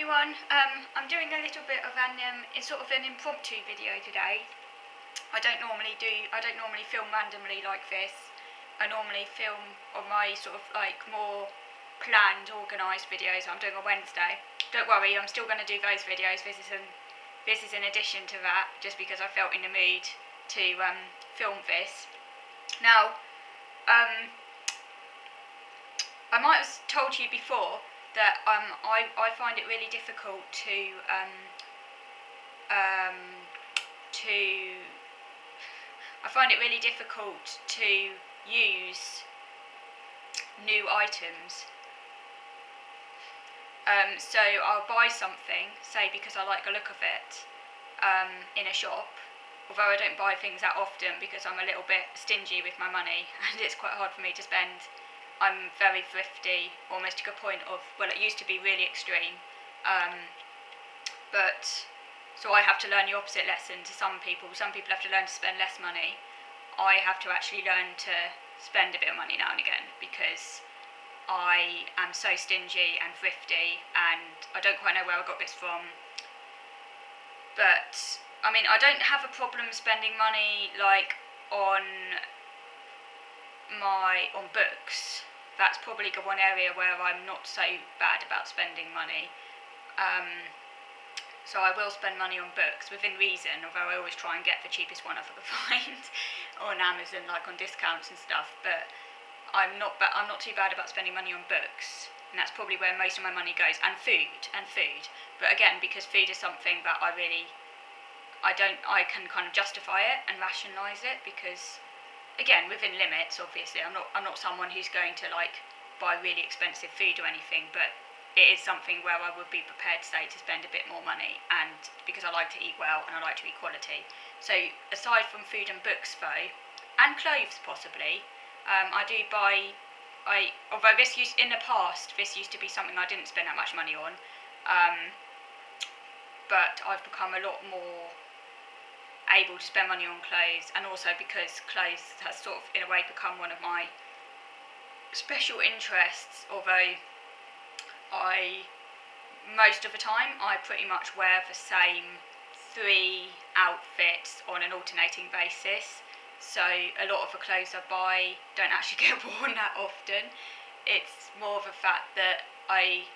everyone, I'm doing a little bit of it's sort of an impromptu video today. I don't normally film randomly like this. I normally film on my sort of like more planned, organised videos I'm doing on Wednesday. Don't worry, I'm still going to do those videos. This is in addition to that, just because I felt in the mood to film this. Now, I might have told you before that I find it really difficult to use new items. So I'll buy something, say because I like the look of it, in a shop. Although I don't buy things that often because I'm a little bit stingy with my money and it's quite hard for me to spend. I'm very thrifty, almost to a point of, well, it used to be really extreme, but so I have to learn the opposite lesson to some people. Some people have to learn to spend less money. I have to actually learn to spend a bit of money now and again because I am so stingy and thrifty, and I don't quite know where I got this from. But I mean, I don't have a problem spending money like on books. That's probably the one area where I'm not so bad about spending money. So I will spend money on books within reason, although I always try and get the cheapest one I can find on Amazon, like on discounts and stuff. But I'm not too bad about spending money on books, and that's probably where most of my money goes. And food. But again, because food is something that I can kind of justify it and rationalise it because, again, within limits, obviously. I'm not someone who's going to like buy really expensive food or anything, but it is something where I would be prepared, say, to spend a bit more money, and because I like to eat well and I like to eat quality. So aside from food and books though, and clothes possibly, I do buy. Although in the past this used to be something I didn't spend that much money on, but I've become a lot more able to spend money on clothes, and also because clothes has sort of in a way become one of my special interests, although most of the time I pretty much wear the same 3 outfits on an alternating basis, so a lot of the clothes I buy don't actually get worn that often. It's more of the fact that I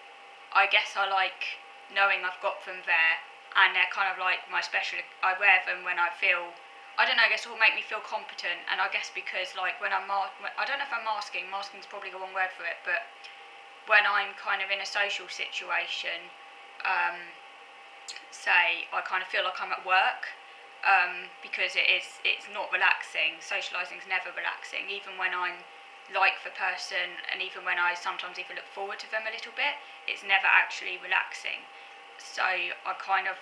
guess I like knowing I've got them there, and they're kind of like my special. I wear them when I feel, I don't know, I guess it will make me feel competent. And I guess because like when I don't know if I'm masking's probably the wrong word for it, but when I'm kind of in a social situation, say I kind of feel like I'm at work, because it's not relaxing. Socialising's never relaxing, even when I'm like the person, and even when I sometimes even look forward to them a little bit, it's never actually relaxing. So I kind of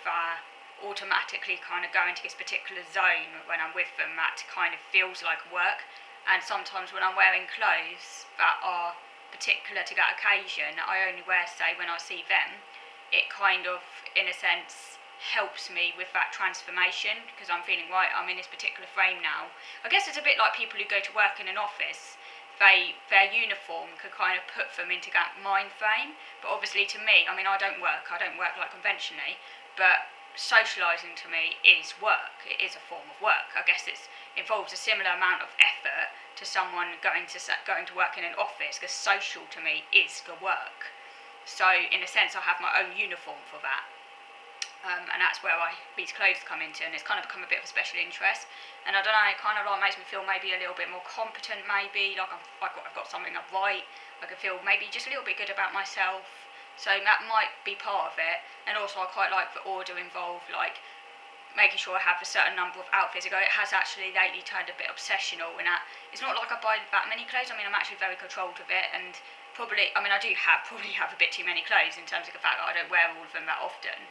automatically kind of go into this particular zone when I'm with them that kind of feels like work. And sometimes when I'm wearing clothes that are particular to that occasion, I only wear, say, when I see them, it kind of, in a sense, helps me with that transformation, because I'm feeling, right, I'm in this particular frame now. I guess it's a bit like people who go to work in an office. Their uniform could kind of put them into that mind frame. But obviously to me, I mean, I don't work like conventionally, but socialising to me is work. It is a form of work. I guess it involves a similar amount of effort to someone going to work in an office, because social to me is the work. So in a sense, I have my own uniform for that. And that's where these clothes come into, and it's kind of become a bit of a special interest. And I don't know, it kind of like makes me feel maybe a little bit more competent, maybe, like I've got something up right. I can feel maybe just a little bit good about myself. So that might be part of it. And also I quite like the order involved, like making sure I have a certain number of outfits. It has actually lately turned a bit obsessional in that it's not like I buy that many clothes. I mean, I'm actually very controlled with it, and probably, I mean, I do probably have a bit too many clothes in terms of the fact that I don't wear all of them that often.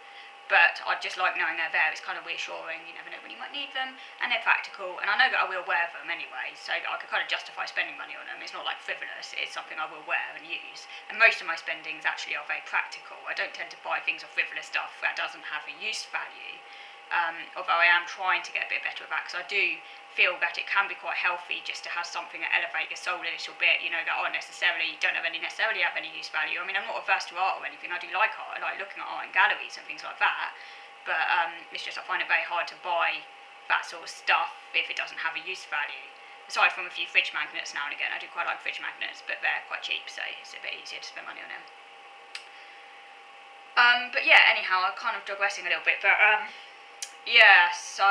But I just like knowing they're there. It's kind of reassuring. You never know when you might need them, and they're practical. And I know that I will wear them anyway, so I can kind of justify spending money on them. It's not like frivolous. It's something I will wear and use. And most of my spendings actually are very practical. I don't tend to buy things or frivolous stuff that doesn't have a use value. although I am trying to get a bit better at that, because I do feel that it can be quite healthy just to have something that elevates your soul a little bit, you know, that aren't necessarily, don't have any necessarily have any use value. I mean, I'm not averse to art or anything. I do like art. I like looking at art in galleries and things like that. But it's just I find it very hard to buy that sort of stuff if it doesn't have a use value. Aside from a few fridge magnets now and again, I do quite like fridge magnets, but they're quite cheap, so it's a bit easier to spend money on them. But yeah, anyhow, I'm kind of digressing a little bit, but yeah, so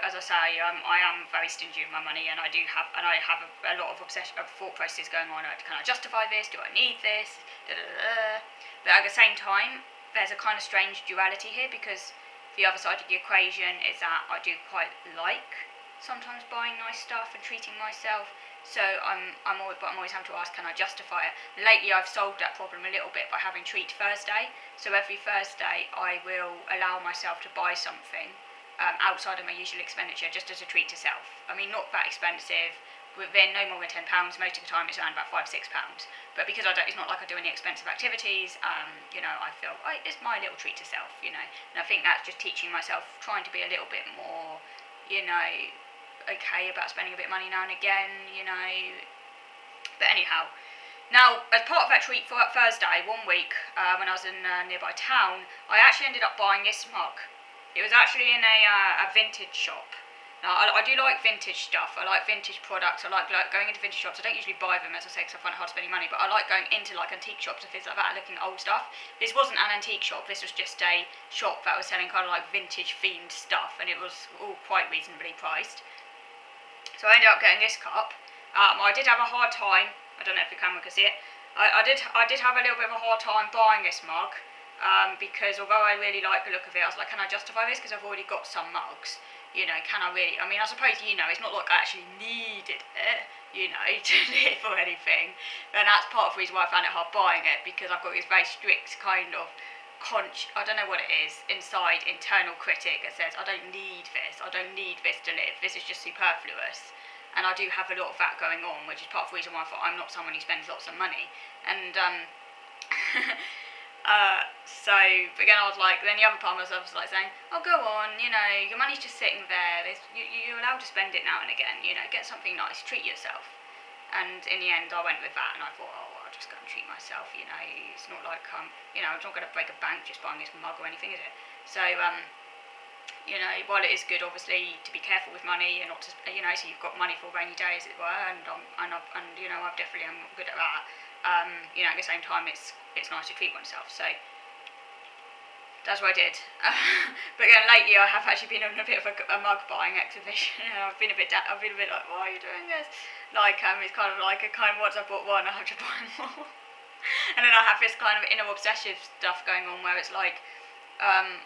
as I say, I am very stingy with my money, and I have a lot of thought processes going on. Can I justify this? Do I need this? Da, da, da, da. But at the same time, there's a kind of strange duality here, because the other side of the equation is that I do quite like sometimes buying nice stuff and treating myself. So I'm always having to ask, can I justify it? Lately, I've solved that problem a little bit by having Treat Thursday. So every Thursday, I will allow myself to buy something outside of my usual expenditure, just as a treat to self. I mean, not that expensive. Within no more than £10. Most of the time, it's around about £5-6. But because it's not like I do any expensive activities. You know, I feel it's my little treat to self. You know, and I think that's just teaching myself, trying to be a little bit more, you know, okay about spending a bit of money now and again, you know. But anyhow, now as part of that Treat for Thursday, one week when I was in a nearby town, I actually ended up buying this mug. It was actually in a vintage shop. Now I do like vintage stuff. I like vintage products. I like going into vintage shops. I don't usually buy them, as I say, because I find it hard spending money. But I like going into like antique shops and things like that, looking at old stuff. This wasn't an antique shop. This was just a shop that was selling kind of like vintage themed stuff, and it was all quite reasonably priced. So I ended up getting this cup. I did have a hard time. I don't know if the camera can see it. I did have a little bit of a hard time buying this mug, because although I really like the look of it, I was like, can I justify this? Because I've already got some mugs. You know, can I really? I mean, I suppose, you know, it's not like I actually needed it, you know, to live or anything. And that's part of the reason why I found it hard buying it, because I've got this very strict kind of I don't know what it is, internal critic that says, I don't need this to live, this is just superfluous. And I do have a lot of that going on, which is part of the reason why I thought I'm not someone who spends lots of money. And so, but again, I was like, then the other part of myself was like saying, oh, go on, you know, your money's just sitting there, you're allowed to spend it now and again, you know, get something nice, treat yourself. And in the end, I went with that, and I thought, oh, I'll just go and treat myself, you know, it's not like, you know, I'm not going to break a bank just buying this mug or anything, is it? So, you know, while it is good, obviously, to be careful with money and not to, you know, so you've got money for a rainy day, as it were, and you know, I've definitely am good at that. You know, at the same time, it's nice to treat oneself, so that's what I did. But again, lately I have actually been on a bit of a mug buying exhibition. I've been a bit like, why are you doing this? Like, it's kind of like once I bought one, I have to buy more. And then I have this kind of inner obsessive stuff going on where it's like,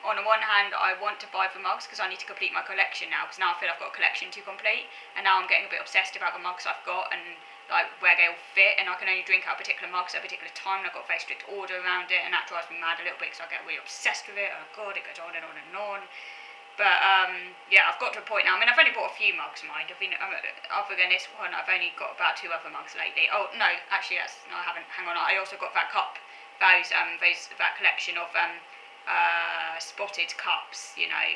on the one hand, I want to buy the mugs because I need to complete my collection now, because now I feel I've got a collection to complete, and now I'm getting a bit obsessed about the mugs I've got and like where they all fit, and I can only drink out particular mugs at a particular time, and I've got a very strict order around it, and that drives me mad a little bit because I get really obsessed with it. Oh god, it goes on and on and on. But yeah, I've got to a point now. I mean, I've only bought a few mugs, mind. Other than this one, I've only got about 2 other mugs lately. Oh no, actually, no, I haven't. Hang on, I also got that cup, that collection of spotted cups. You know,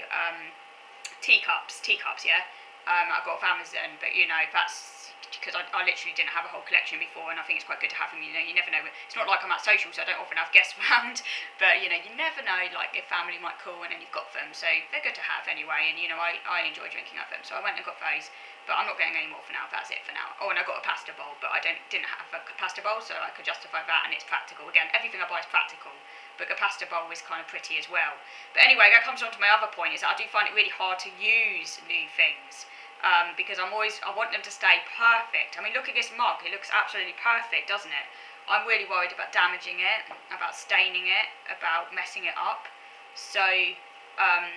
teacups. Yeah. I got off Amazon, but you know, that's because I literally didn't have a whole collection before, and I think it's quite good to have them. You know, you never know. It's not like I'm at social, so I don't often have guests around, but you know, you never know, like if family might call and then you've got them, so they're good to have anyway. And you know, I enjoy drinking out of them, so I went and got those, but I'm not getting any more for now. That's it for now. Oh, and I got a pasta bowl, but I didn't have a pasta bowl, so I could justify that, and it's practical. Again, everything I buy is practical, but the pasta bowl is kind of pretty as well. But anyway, that comes on to my other point, is that I do find it really hard to use new things. Because I want them to stay perfect. I mean, look at this mug, it looks absolutely perfect, doesn't it? I'm really worried about damaging it, about staining it, about messing it up. So I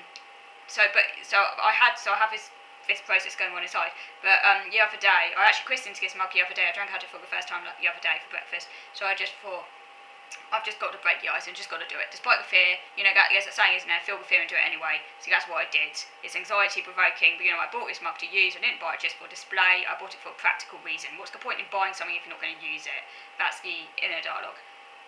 have this process going on inside. But the other day, I actually christened this mug the other day. I drank out of it for the first time the other day for breakfast. So I just thought, I've just got to break the ice and just got to do it, despite the fear. You know, there's a saying, isn't there? Feel the fear and do it anyway. So that's what I did. It's anxiety provoking, but you know, I bought this mug to use. I didn't buy it just for display. I bought it for a practical reason. What's the point in buying something if you're not going to use it? That's the inner dialogue.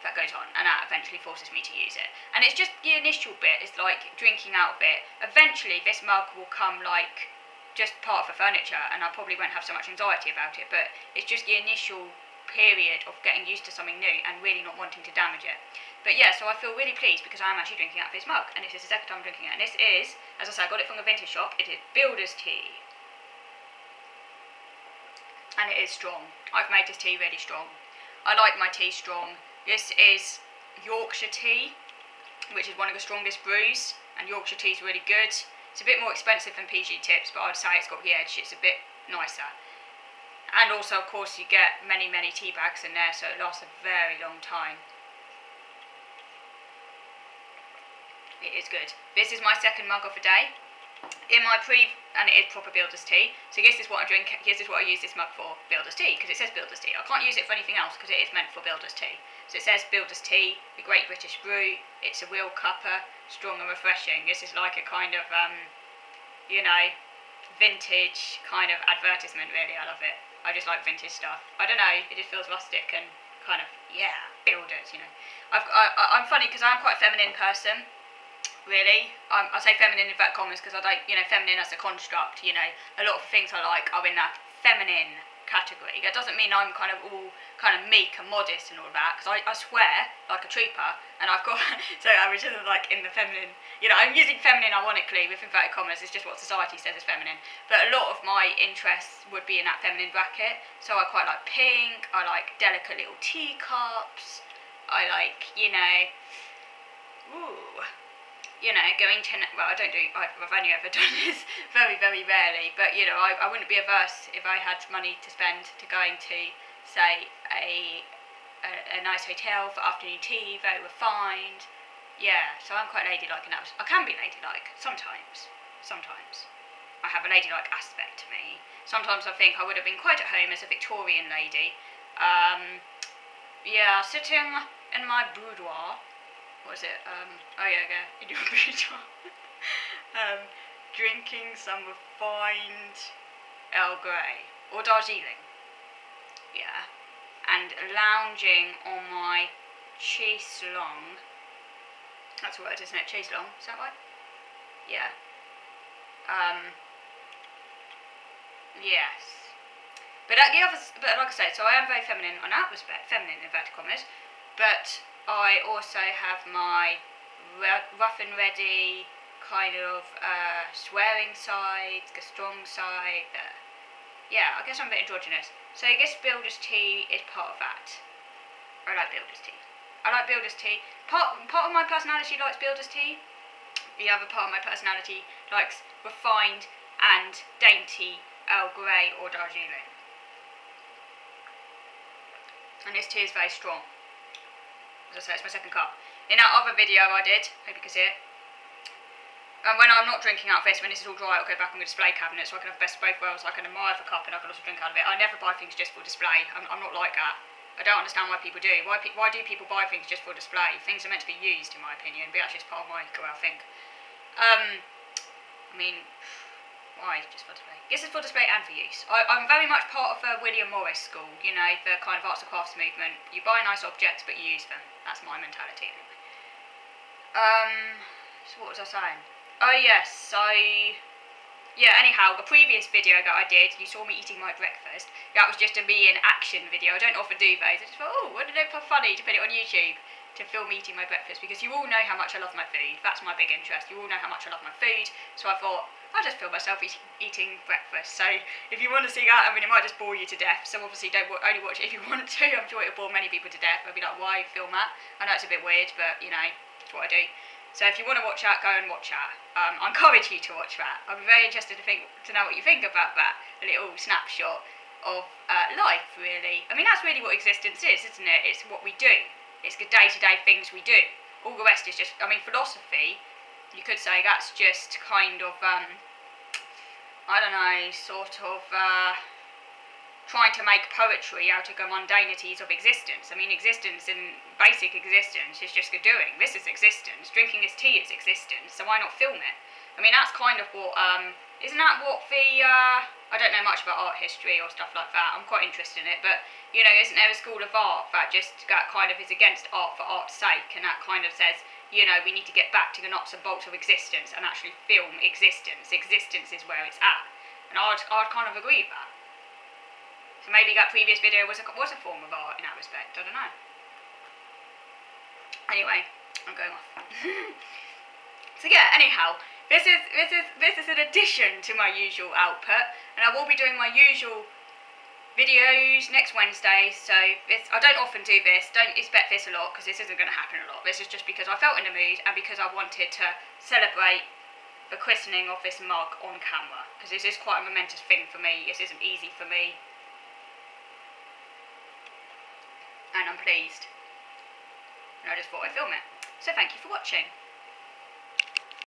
that goes on, and that eventually forces me to use it. And it's just the initial bit is like drinking out of it. Eventually this mug will come like just part of the furniture, and I probably won't have so much anxiety about it, but it's just the initial period of getting used to something new and really not wanting to damage it. But yeah, so I feel really pleased because I'm actually drinking out of this mug, and this is the second time I'm drinking it, and this is, as I said, I got it from a vintage shop. It is Builder's Tea, and it is strong. I've made this tea really strong. I like my tea strong. This is Yorkshire tea, which is one of the strongest brews, and Yorkshire tea is really good. It's a bit more expensive than PG Tips, but I'd say it's got the edge. It's a bit nicer. And also, of course, you get many tea bags in there, so it lasts a very long time. It is good. This is my second mug of the day. In my and it is proper Builder's Tea. So this is what I drink. This is what I use this mug for, Builder's Tea, because it says Builder's Tea. I can't use it for anything else because it is meant for Builder's Tea. So it says Builder's Tea, the Great British Brew. It's a real cuppa, strong and refreshing. This is like a kind of you know, vintage kind of advertisement. Really, I love it. I just like vintage stuff. I don't know. It just feels rustic and kind of, yeah, builders. You know, I'm funny because I'm quite a feminine person. Really, I say feminine in inverted commas because I don't, you know, feminine as a construct, you know, a lot of things I like are in that feminine category. That doesn't mean I'm kind of all kind of meek and modest and all that, because I swear like a trooper, and I've got, so I was just like in the feminine, you know, I'm using feminine ironically with inverted commas, it's just what society says is feminine, but a lot of my interests would be in that feminine bracket, so I quite like pink, I like delicate little teacups, I like, you know, ooh, you know, going to, well, I've only ever done this very rarely, but, you know, I wouldn't be averse if I had money to spend to going to, say, a nice hotel for afternoon tea, very refined, yeah, so I'm quite ladylike in that. I can be ladylike, sometimes, I have a ladylike aspect to me. Sometimes I think I would have been quite at home as a Victorian lady, yeah, sitting in my boudoir, what was it? Oh yeah, in your boudoir. Drinking some refined Earl Grey or Darjeeling. Yeah, and lounging on my chaise-longue. That's a word, isn't it? Chaise-longue, is that right? Yeah. Yes. But like I said, so I am very feminine on that respect, feminine in inverted commas, but I also have my rough and ready kind of swearing side, the strong side. Yeah, I guess I'm a bit androgynous. So I guess Builder's Tea is part of that. I like Builder's Tea. Part of my personality likes Builder's Tea. The other part of my personality likes refined and dainty Earl Grey or Darjeeling. And this tea is very strong. As I say, it's my second cup. In that other video I did, hope you can see it, and when I'm not drinking out of this, when this is all dry, I'll go back on the display cabinet so I can have best of both worlds. I can admire the cup and I can also drink out of it. I never buy things just for display. I'm not like that. I don't understand why people do. Why do people buy things just for display? Things are meant to be used, in my opinion, but that's just part of my go out thing. I mean, why just for display? This is for display and for use. I'm very much part of the William Morris school, you know, the kind of arts and crafts movement. You buy nice objects, but you use them. That's my mentality, anyway. So what was I saying? Oh yes, so, yeah, anyhow, the previous video that I did, you saw me eating my breakfast. That was just a me in action video. I don't often do those. I just thought, oh, wouldn't it be funny to put it on YouTube, to film me eating my breakfast, because you all know how much I love my food. That's my big interest. You all know how much I love my food, so I thought, I'll just film myself eating breakfast. So if you want to see that, I mean, it might just bore you to death, so obviously only watch it if you want to. I'm sure it'll bore many people to death. They'll be like, why film that? I know it's a bit weird, but, you know, it's what I do. So if you want to watch that, go and watch that. I encourage you to watch that. I'd be very interested to know what you think about that. A little snapshot of life, really. I mean, that's really what existence is, isn't it? It's what we do. It's the day-to-day things we do. All the rest is just, I mean, philosophy, you could say that's just kind of, I don't know, sort of trying to make poetry out of the mundanities of existence. I mean, existence in basic existence is just the doing. This is existence. Drinking this tea is existence, so why not film it? I mean, that's kind of what, isn't that what the, I don't know much about art history or stuff like that. I'm quite interested in it, but You know, isn't there a school of art that kind of is against art for art's sake, and that kind of says, you know, we need to get back to the nuts and bolts of existence and actually film existence. Existence is where it's at. And I'd kind of agree with that. So maybe that previous video was a form of art in that respect, I don't know. Anyway, I'm going off. So yeah, anyhow, this is an addition to my usual output, and I will be doing my usual videos next Wednesday. So I don't often do this, don't expect this a lot, because this isn't going to happen a lot. This is just because I felt in the mood and because I wanted to celebrate the christening of this mug on camera, because this is quite a momentous thing for me. This isn't easy for me, and I'm pleased, and I just thought I'd film it. So thank you for watching.